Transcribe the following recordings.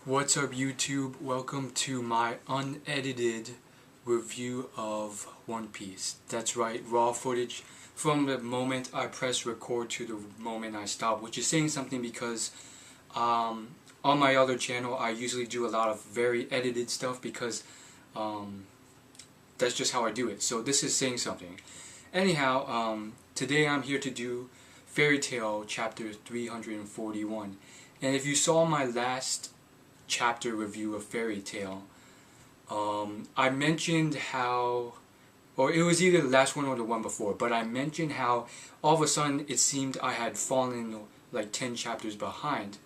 What's up YouTube? Welcome to my unedited review of One Piece. That's right, raw footage from the moment I press record to the moment I stop, which is saying something because on my other channel I usually do a lot of very edited stuff because that's just how I do it. So this is saying something. Anyhow, today I'm here to do Fairy Tail chapter 341. And if you saw my last chapter review of Fairy Tail, I mentioned how, or it was either the last one or the one before, but I mentioned how all of a sudden it seemed I had fallen like 10 chapters behind,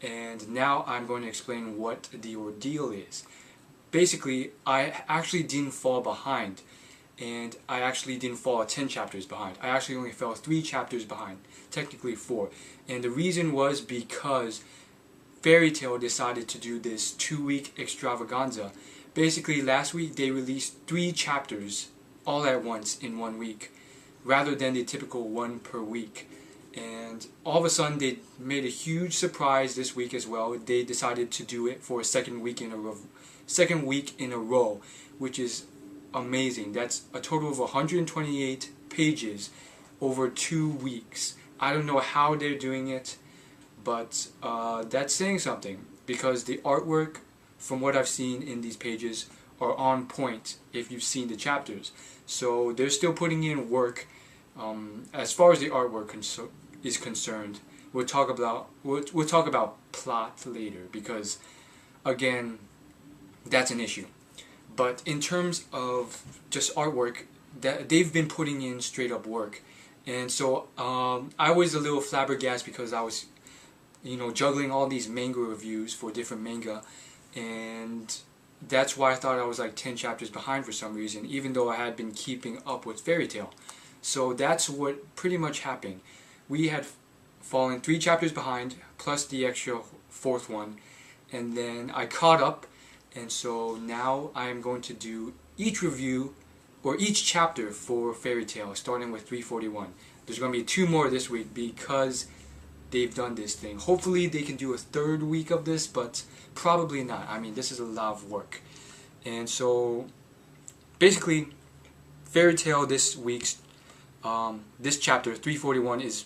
and now I'm going to explain what the ordeal is. Basically, I actually didn't fall behind, and I actually didn't fall 10 chapters behind. I actually only fell 3 chapters behind, technically 4, and the reason was because Fairy Tail decided to do this 2-week extravaganza. Basically, last week they released 3 chapters all at once in 1 week, rather than the typical 1 per week. And all of a sudden they made a huge surprise this week as well. They decided to do it for a second week in a row, which is amazing. That's a total of 128 pages over 2 weeks. I don't know how they're doing it, but that's saying something, because the artwork, from what I've seen in these pages, are on point if you've seen the chapters. So they're still putting in work. As far as the artwork is concerned, we'll talk about plot later, because again, that's an issue. But in terms of just artwork, they've been putting in straight up work. And so I was a little flabbergasted because I was juggling all these manga reviews for different manga, and that's why I thought I was like 10 chapters behind for some reason, even though I had been keeping up with Fairy Tail. So that's what pretty much happened. We had fallen 3 chapters behind, plus the extra 4th one, and then I caught up, and so now I am going to do each review, or each chapter for Fairy Tail, starting with 341. There's going to be 2 more this week because they've done this thing. Hopefully they can do a 3rd week of this, but probably not. I mean, this is a lot of work. And so basically, Fairy Tail this week's this chapter 341 is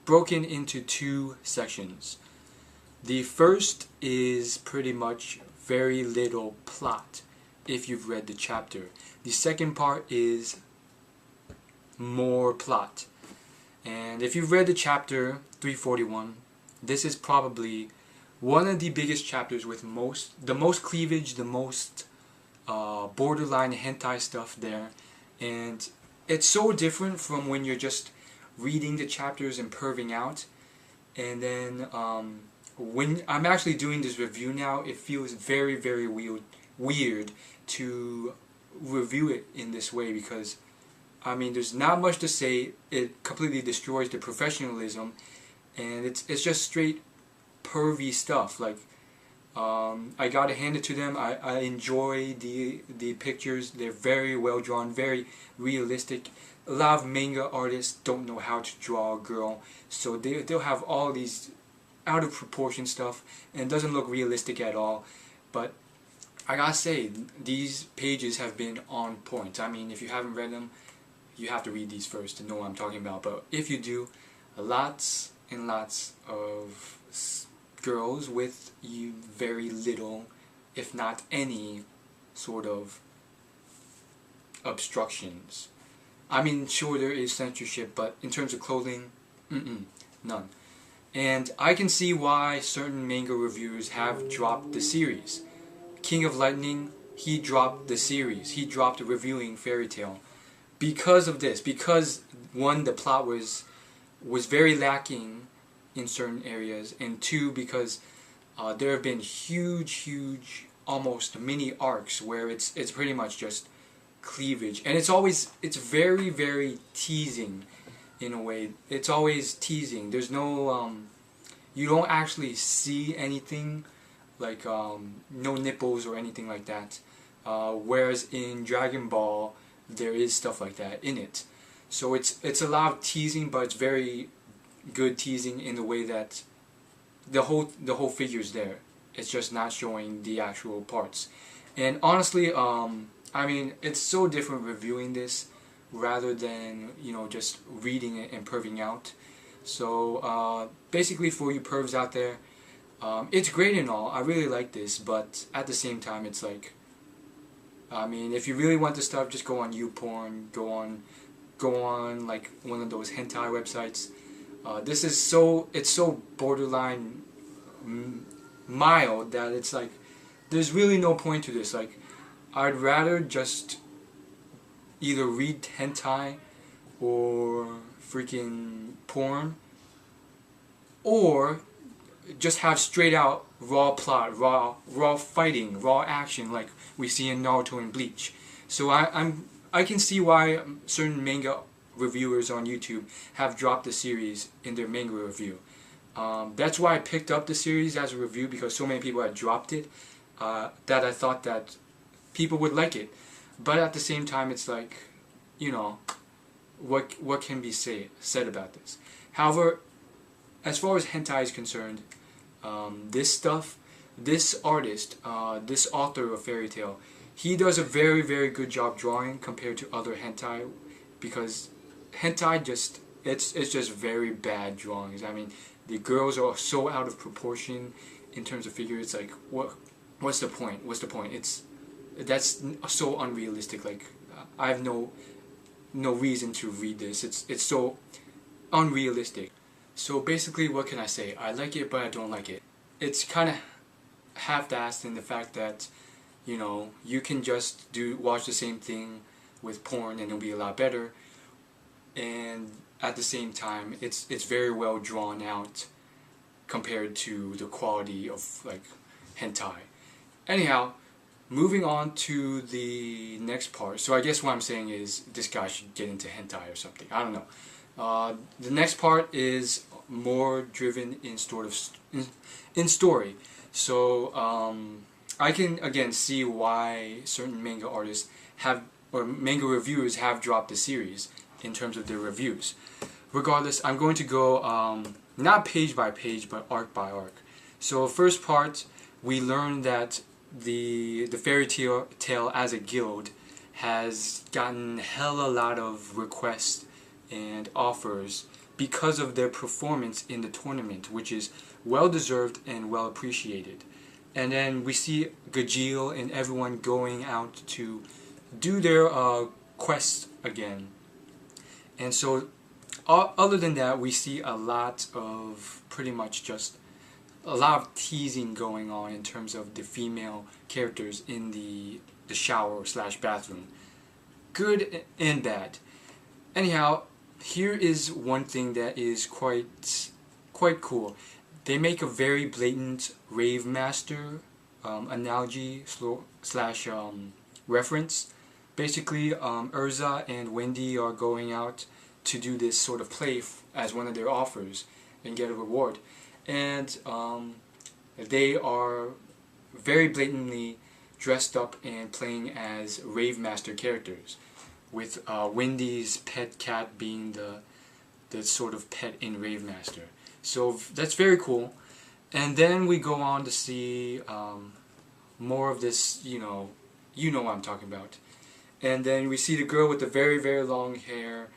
broken into 2 sections. The first is pretty much very little plot if you've read the chapter. The second part is more plot. And if you've read the chapter 341, this is probably one of the biggest chapters with the most cleavage, the most borderline hentai stuff there. And it's so different from when you're just reading the chapters and perving out. And then when I'm actually doing this review now, it feels very, very weird to review it in this way, because I mean, there's not much to say. It completely destroys the professionalism, and it's just straight pervy stuff. Like, I gotta hand it to them. I enjoy the pictures. They're very well drawn, very realistic. A lot of manga artists don't know how to draw a girl, so they'll have all these out of proportion stuff, and it doesn't look realistic at all. But I gotta say, these pages have been on point. I mean, if you haven't read them, you have to read these first to know what I'm talking about. But if you do, lots and lots of girls with very little, if not any, sort of obstructions. I mean, sure, there is censorship, but in terms of clothing, none. And I can see why certain manga reviewers have dropped the series. King of Lightning, he dropped the series. He dropped reviewing Fairy Tail because of this. Because, one, the plot was very lacking in certain areas, and 2, because there have been huge, almost mini arcs where it's pretty much just cleavage, and it's very, very teasing in a way. It's always teasing. There's no you don't actually see anything like no nipples or anything like that, whereas in Dragon Ball there is stuff like that in it. So it's a lot of teasing, but it's very good teasing in the way that the whole figure's there, it's just not showing the actual parts. And honestly, I mean, it's so different reviewing this rather than, you know, just reading it and perving out. So basically, for you pervs out there, it's great and all. I really like this, but at the same time, it's like, I mean, if you really want the stuff, just go on YouPorn, go on like one of those hentai websites. This is it's so borderline mild that it's like, there's really no point to this. Like, I'd rather just either read hentai or freaking porn, or just have straight out raw plot, raw fighting, raw action like we see in Naruto and Bleach. So I can see why certain manga reviewers on YouTube have dropped the series in their manga review. That's why I picked up the series as a review, because so many people had dropped it, that I thought that people would like it. But at the same time, it's like, you know, what can be said about this? However, as far as hentai is concerned, this artist, this author of Fairy Tail, he does a very, very good job drawing compared to other hentai, because hentai it's just very bad drawings. I mean, the girls are so out of proportion in terms of figure. It's like, what's the point? What's the point? That's so unrealistic. Like, I have no reason to read this. It's so unrealistic. So basically, what can I say? I like it, but I don't like it. It's kind of half-assed in the fact that, you know, you can just watch the same thing with porn and it'll be a lot better. And at the same time, it's very well drawn out compared to the quality of like hentai. Anyhow, moving on to the next part. So I guess what I'm saying is this guy should get into hentai or something. I don't know. The next part is more driven in in story. So I can again see why certain manga artists or manga reviewers have dropped the series in terms of their reviews. Regardless, I'm going to go not page by page, but arc by arc. So first part, we learn that the Fairy Tail as a guild has gotten hella lot of requests and offers because of their performance in the tournament, which is well deserved and well appreciated. And then we see Gajeel and everyone going out to do their quests again. And so other than that, we see a lot of pretty much just a lot of teasing going on in terms of the female characters in the shower / bathroom. Good and bad. Anyhow, here is one thing that is quite cool. They make a very blatant rave master analogy / reference. Basically, Urza and Wendy are going out to do this sort of play as one of their offers and get a reward. And they are very blatantly dressed up and playing as rave master characters, with Wendy's pet cat being the sort of pet in Rave Master. So that's very cool. And then we go on to see more of this, you know what I'm talking about. And then we see the girl with the very, very long hair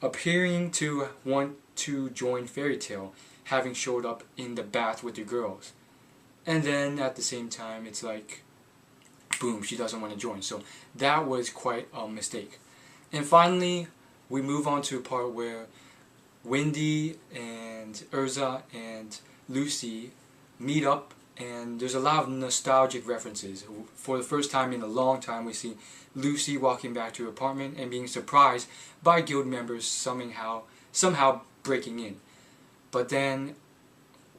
appearing to want to join Fairy Tail, having showed up in the bath with the girls. And then at the same time, it's like, boom, she doesn't want to join. So that was quite a mistake. And finally, we move on to a part where Wendy and Urza and Lucy meet up, and there's a lot of nostalgic references. For the first time in a long time, we see Lucy walking back to her apartment and being surprised by guild members somehow breaking in. But then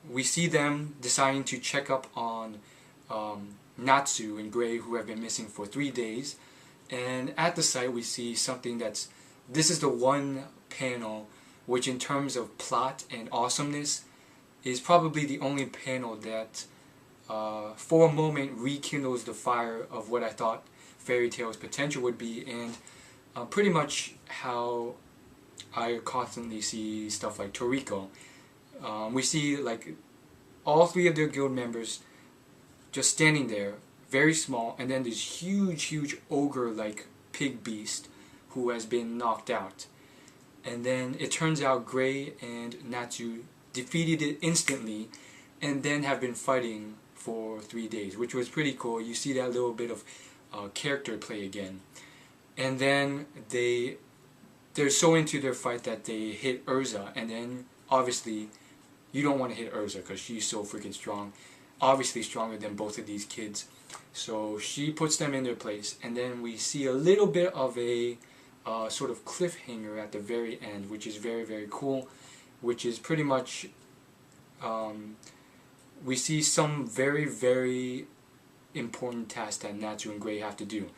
we see them deciding to check up on Natsu and Gray, who have been missing for 3 days. And at the site we see something this is the one panel which, in terms of plot and awesomeness, is probably the only panel that for a moment rekindles the fire of what I thought Fairy Tail's potential would be, and pretty much how I constantly see stuff like Toriko. We see like all three of their guild members just standing there, very small, and then this huge ogre-like pig beast who has been knocked out. And then it turns out Gray and Natsu defeated it instantly, and then have been fighting for 3 days, which was pretty cool. You see that little bit of character play again. And then they're so into their fight that they hit Urza, and then obviously you don't want to hit Urza because she's so freaking strong, obviously stronger than both of these kids. So she puts them in their place, and then we see a little bit of a sort of cliffhanger at the very end, which is very cool, which is pretty much we see some very important tasks that Natsu and Gray have to do.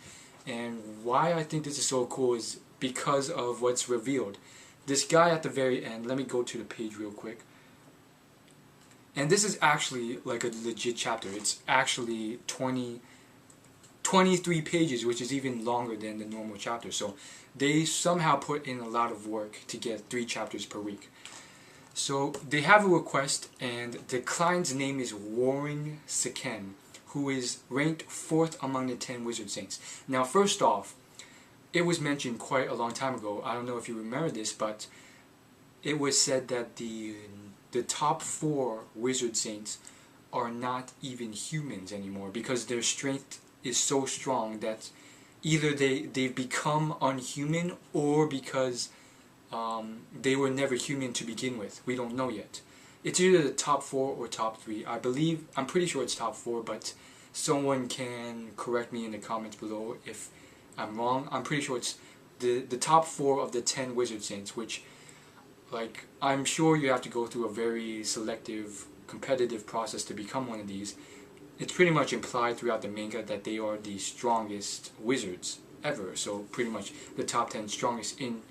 And why I think this is so cool is because of what's revealed. This guy at the very end, let me go to the page real quick. And this is actually like a legit chapter. It's actually 23 pages, which is even longer than the normal chapter. So they somehow put in a lot of work to get 3 chapters per week. So they have a request, and the client's name is Warren Seken, who is ranked 4th among the 10 Wizard Saints. Now, first off, it was mentioned quite a long time ago. I don't know if you remember this, but it was said that the top 4 Wizard Saints are not even humans anymore because their strength is so strong that either they've become unhuman, or because they were never human to begin with. We don't know yet. It's either the top 4 or top 3. I'm pretty sure it's top 4, but someone can correct me in the comments below if I'm wrong. I'm pretty sure it's the top 4 of the 10 Wizard Saints, which, like, I'm sure you have to go through a very selective, competitive process to become one of these. It's pretty much implied throughout the manga that they are the strongest wizards ever, so pretty much the top 10 strongest in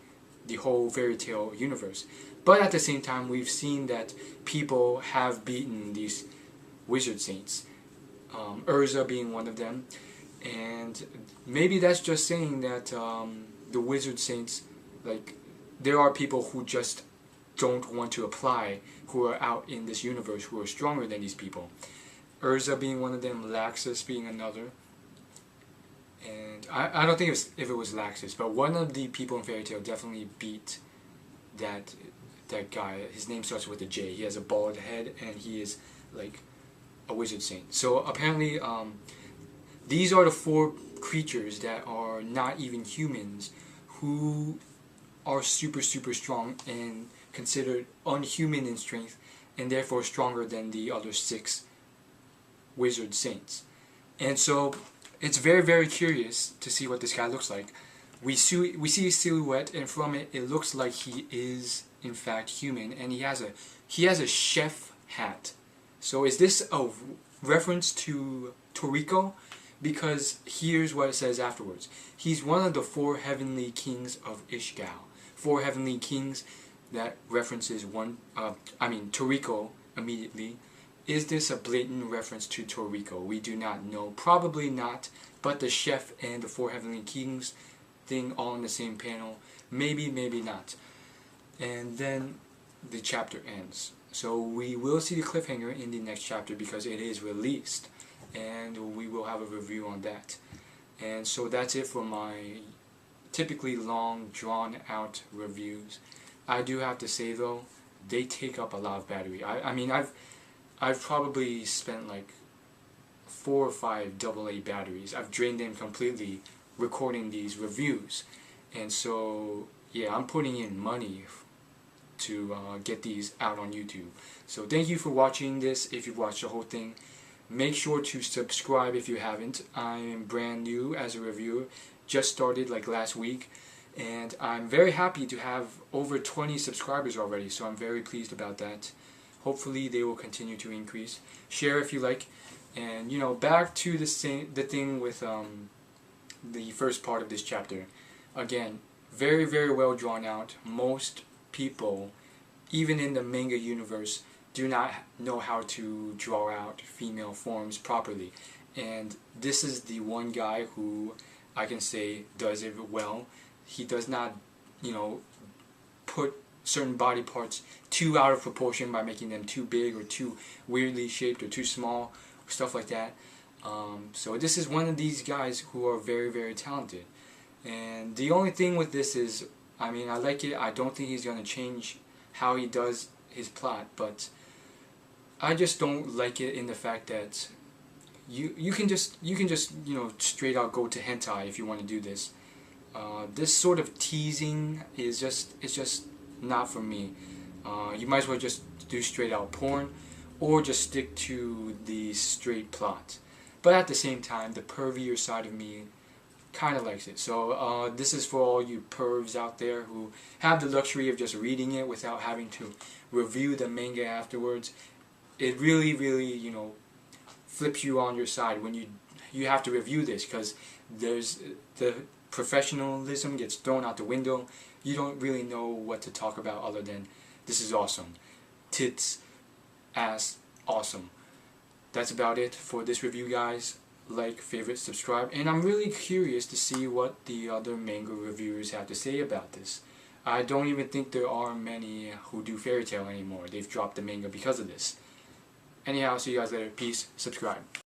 the whole fairy tale universe. But at the same time, we've seen that people have beaten these Wizard Saints, Urza being one of them, and maybe that's just saying that the Wizard Saints, like, there are people who just don't want to apply, who are out in this universe, who are stronger than these people. Urza being one of them, Laxus being another. And I don't think if it was Laxus, but one of the people in Fairy Tail definitely beat that guy. His name starts with a J. He has a bald head, and he is like a Wizard Saint. So apparently these are the 4 creatures that are not even humans, who are super strong and considered unhuman in strength, and therefore stronger than the other 6 Wizard Saints. And so it's very curious to see what this guy looks like. We see a silhouette, and from it looks like he is in fact human, and he has a chef hat. So is this a reference to Toriko? Because here's what it says afterwards. He's one of the 4 heavenly kings of Ishgao. 4 heavenly kings, that references Toriko immediately. Is this a blatant reference to Toriko? We do not know. Probably not, but the chef and the 4 heavenly kings thing all in the same panel. Maybe not. And then the chapter ends. So we will see the cliffhanger in the next chapter because it is released, and we will have a review on that. And so that's it for my typically long, drawn out reviews. I do have to say though, they take up a lot of battery. I mean, I've probably spent like 4 or 5 AA batteries. I've drained them completely recording these reviews. And so, yeah, I'm putting in money to get these out on YouTube. So thank you for watching this. If you've watched the whole thing, make sure to subscribe if you haven't. I am brand new as a reviewer. Just started like last week. And I'm very happy to have over 20 subscribers already. So I'm very pleased about that. Hopefully they will continue to increase. Share if you like. And, you know, back to the thing with the first part of this chapter. Again, very well drawn out. Most people, even in the manga universe, do not know how to draw out female forms properly. And this is the one guy who I can say does it well. He does not, you know, put certain body parts too out of proportion by making them too big or too weirdly shaped or too small, stuff like that. So this is one of these guys who are very, very talented. And the only thing with this is, I mean, I like it. I don't think he's going to change how he does his plot, but I just don't like it in the fact that you can just straight out go to hentai if you want to do this. This sort of teasing is just not for me. You might as well just do straight out porn, or just stick to the straight plot. But at the same time, the pervier side of me kind of likes it. So this is for all you pervs out there who have the luxury of just reading it without having to review the manga afterwards. It really, really, flips you on your side when you have to review this, because there's the professionalism gets thrown out the window. You don't really know what to talk about other than this is awesome. Tits, ass, awesome. That's about it for this review, guys. Like, favorite, subscribe, and I'm really curious to see what the other manga reviewers have to say about this. I don't even think there are many who do Fairy Tail anymore. They've dropped the manga because of this. Anyhow, see you guys later. Peace. Subscribe.